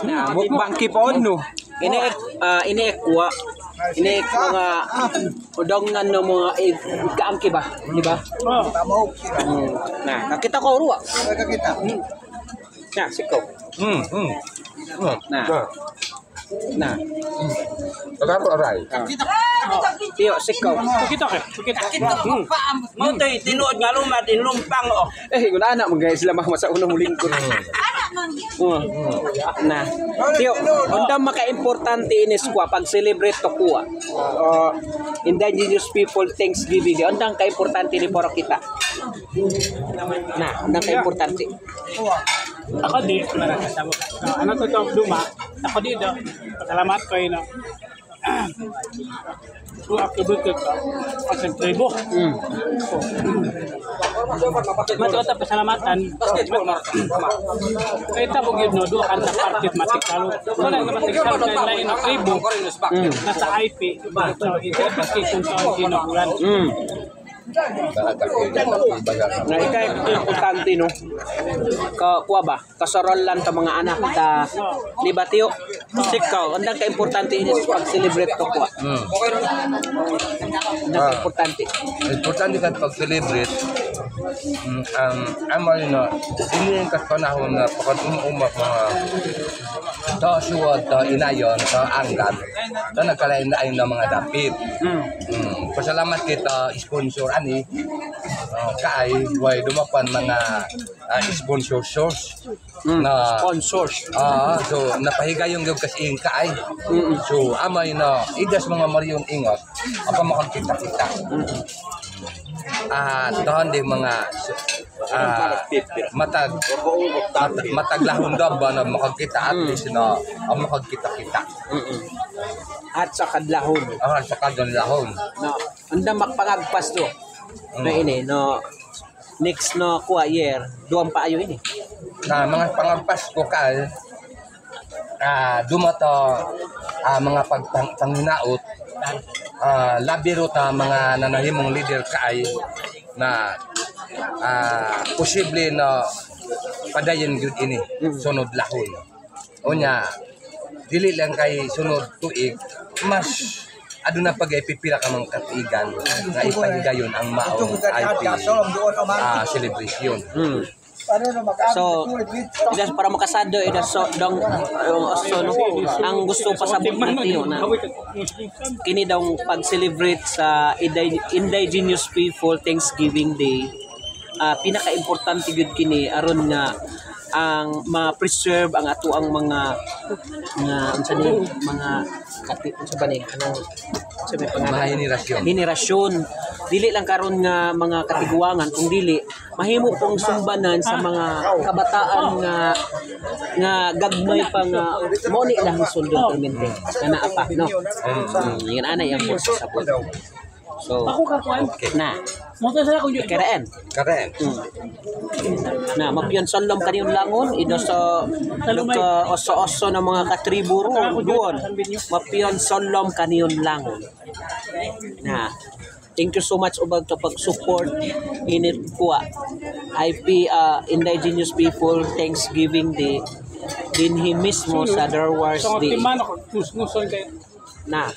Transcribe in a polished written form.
Nah, mukbang kipon no. Ini kuah. Ini mga udongan no mga kaangki ba, di ba? Nah, nakita ko ruwa. Nakita. Nah, sikaw. Nah. Nah. Apa aray? Tiyo, sikaw. Kita. Mau tayo tinuod nga lumad lumpang oh. Guna anak mo guys, lamang masa unang lingkod. Nah, tiyo, undang maka-importante ini kuha pag celebrate to kuha. Indigenous people Thanksgiving. Undang ka-importante ni poro kita. Nah, undang ka-importante. Ako di nakasama. Ano to duma? Ako di do. Salamat ko ino. So ako dito ka. Kasi tribo. Mato ta pasalamatan. Kita mo gyud no do kan sa partit matik kalo. Wala nga matik sa lain na tribo. Nasa IP. So ito kung sa ginulan. Nah, ikay importante no. Kuha ba? Kasarolan ta mga anak ta libatiyo. Sikaw, andang ka importante ini pag celebrate to kuha. Andang importante. Importante kan pag celebrate. Amo no. Ini yung panahon na pagod umuumak mga suwad inayon anggan. Nagkalain na ayun ng mga dapit. Pasalamat kita sponsor ani kaay way dumapan mga sponsor source na sponsors. So napahigayong gyud kasi kaay. So amay na idas mga mariyon ingot apa makakita-kita. Doon din mga mataglahon daw ba na makakita at least na makakita-kita. At sa kadlahon. Sa kadlahon. No, anda makpangagpas to. Na ini no next no kuha year, duwang pa ayo ini. Na mga pangagpas ko kal dumato mga panginaot labiro ta mga nanahimong leader kaay na posible na padayon gyud ini sunod lahon. Unya dili lang kay sunod tuig mas aduna pag-ipipila ka mga katigan na ipahigayon ang maong IP celebration. So, idas para makasado idas so dong so no, ang gusto pa sa buktiyo na kini daw pag-celebrate sa Indigenous People Thanksgiving Day. Pinaka-importante gyud kini aron nga ang ma-preserve ang ato ang mga henerasyon dili lang karon nga mga katiguangan kung dili mahimo pong sumbanan sa mga kabataan nga gagmay pa nga mo ni lang sulod permente kana apa no yan ana yang sa po. So okay na mo ta sa ko karen na mapiyon solom kaniyon langon ido sa oso-oso ng mga katribo doon mapiyon solom kaniyon langon na thank you so much ubag sa pag-support init kuha IP Indigenous People Thanksgiving Day dinhi mismo sa Darwars Day na